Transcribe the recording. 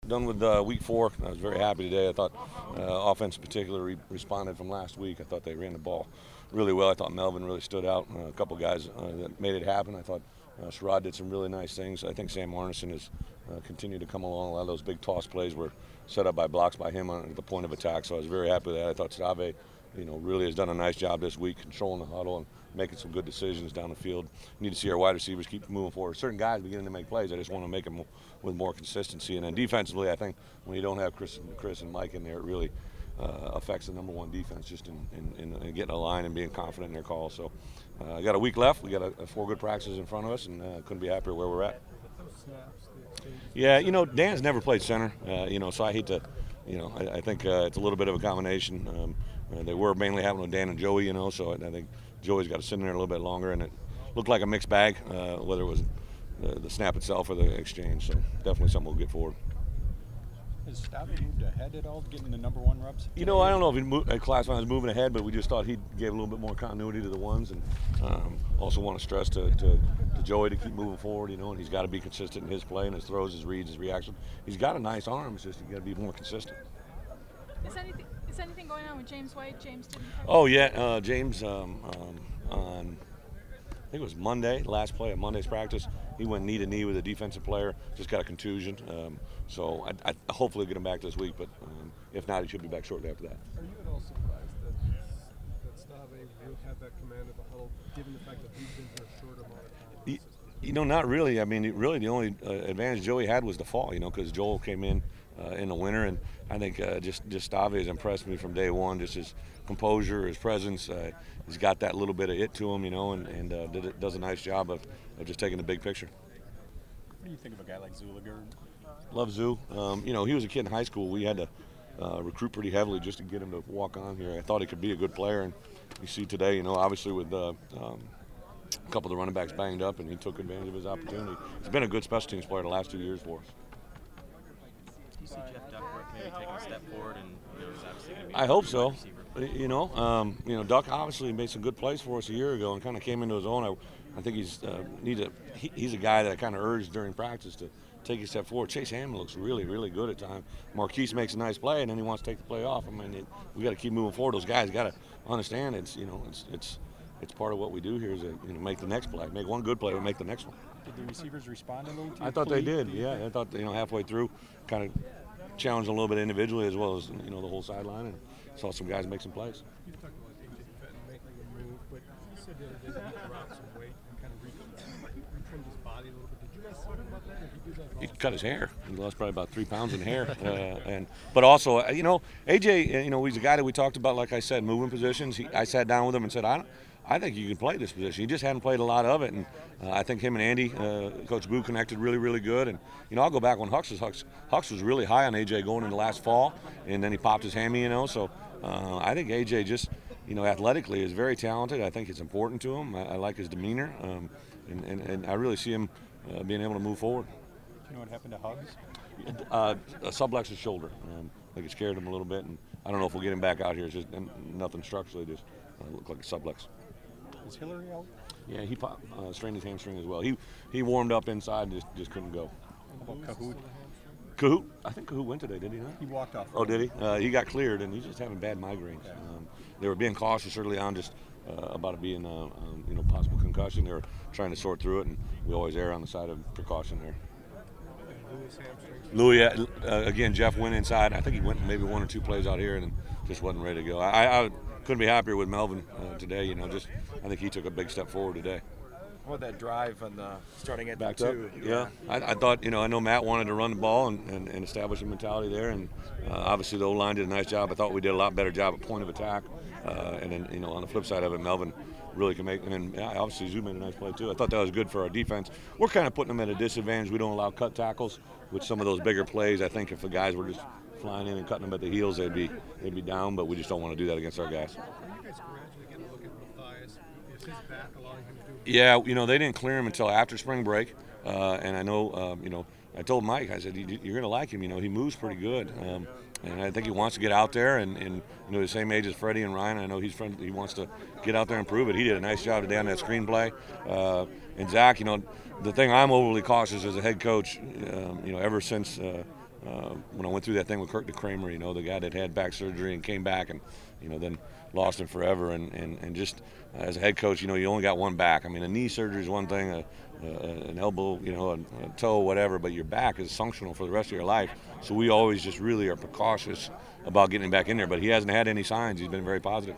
done with week 4. I was very happy today. I thought offense in particular responded from last week. I thought they ran the ball really well. I thought Melvin really stood out. A couple guys that made it happen. I thought Sherrod did some really nice things. I think Sam Arneson has continued to come along. A lot of those big toss plays were set up by blocks by him at the point of attack. So I was very happy with that. I thought Stave, really has done a nice job this week controlling the huddle and making some good decisions down the field. Need to see our wide receivers keep moving forward. Certain guys beginning to make plays. I just want to make them with more consistency. And then defensively, I think when you don't have Chris and Mike in there, it really affects the #1 defense just in getting a line and being confident in their calls. So I got a week left. We got 4 good practices in front of us, and couldn't be happier where we're at. Yeah, Dan's never played center, so I hate to, I think it's a little bit of a combination. They were mainly having with Dan and Joey, so I think Joey's got to sit in there a little bit longer, and it looked like a mixed bag, whether it was the snap itself or the exchange. So definitely something we'll get forward. Has Stave moved ahead at all, getting the #1 reps? I don't know if he classified as moving ahead, but we just thought he gave a little bit more continuity to the ones, and also want to stress to Joey to keep moving forward, and he's got to be consistent in his play and his throws, his reads, his reaction. He's got a nice arm, it's just he's got to be more consistent. Is anything going on with James White? James didn't practice? Oh yeah, James on I think it was Monday, last play of Monday's practice. He went knee to knee with a defensive player, just got a contusion. So I hopefully get him back this week, but if not, he should be back shortly after that. Are you at all surprised that Stave will have that command of the huddle, given the fact that he's been here a short amount of time? Not really. I mean, really the only advantage Joey had was the fall, because Joel came in the winter, and I think just Stave has impressed me from day one. Just his composure, his presence. He's got that little bit of it to him, and does a nice job of just taking the big picture. What do you think of a guy like Zuliger? Love Zoo. He was a kid in high school. We had to recruit pretty heavily just to get him to walk on here. I thought he could be a good player, and you see today, obviously with a couple of the running backs banged up, and he took advantage of his opportunity. He's been a good special teams player the last 2 years for us. Do you see Jeff Duckworth maybe taking a step forward, and he's obviously going to be I hope so. Duck obviously made some good plays for us a year ago and kind of came into his own. I think he's a guy that I kind of urged during practice to take a step forward. Chase Hammond looks really, really good at times. Marquise makes a nice play, and then he wants to take the play off. I mean, we got to keep moving forward. Those guys got to understand it's part of what we do here is make the next play, make one good play, and make the next one. Did the receivers respond a little to I thought they did. Yeah, I thought halfway through, kind of challenged a little bit individually as well as the whole sideline, and saw some guys make some plays. You talked about A.J. Fenton making a move, but he said the other day that he dropped some weight and kind of retrimmed his body a little bit. Did you guys talk about that? Or did he do that? He cut his hair. He lost probably about 3 pounds in hair, but also AJ, he's a guy that we talked about. Like I said, moving positions. I sat down with him and said, I think you can play this position. He just hadn't played a lot of it, and I think him and Andy, Coach Boo, connected really, really good. And I'll go back when Hux was really high on AJ going into last fall, and then he popped his hammy. So I think AJ just athletically is very talented. I think it's important to him. I like his demeanor, and I really see him being able to move forward. Do you know what happened to Hugs? A sublexus shoulder. I think it scared him a little bit, and I don't know if we'll get him back out here. It's just nothing structurally, just looked like a sublex. Is Hillary out? Yeah, he strained his hamstring as well. He warmed up inside, just couldn't go. How about Kahoot? Kahoot? I think Kahoot went today, did he not? He walked off. Oh, did he? He got cleared, and he's just having bad migraines. They were being cautious early on, just about it being possible concussion. They were trying to sort through it, and we always err on the side of precaution there. Louis, again, Jeff went inside. I think he went maybe 1 or 2 plays out here, and just wasn't ready to go. I couldn't be happier with Melvin today. I think he took a big step forward today. Well, that drive on the starting at Backed the up. 2. Yeah, I thought, I know Matt wanted to run the ball and establish a mentality there, and obviously the O-line did a nice job. I thought we did a lot better job at point of attack, and then on the flip side of it, Melvin really can make, and then obviously Zoo made a nice play too. I thought that was good for our defense. We're kind of putting them at a disadvantage. We don't allow cut tackles with some of those bigger plays. I think if the guys were just flying in and cutting them at the heels, they'd be down, but we just don't want to do that against our guys. Are you guys gradually getting a look at Matthias? Is his back allowing him to do? Yeah, they didn't clear him until after spring break, and I know, I told Mike, I said, you're going to like him. He moves pretty good, and I think he wants to get out there and the same age as Freddie and Ryan. I know he wants to get out there and prove it. He did a nice job today on that screenplay. And Zach, the thing I'm overly cautious as a head coach, ever since when I went through that thing with Kirk Kramer, you know, the guy that had back surgery and came back and, you know, then lost him forever. And just as a head coach, you know, you only got one back. I mean, a knee surgery is one thing, an elbow, you know, a toe, whatever, but your back is functional for the rest of your life. So we always just really are precautious about getting him back in there. But he hasn't had any signs. He's been very positive.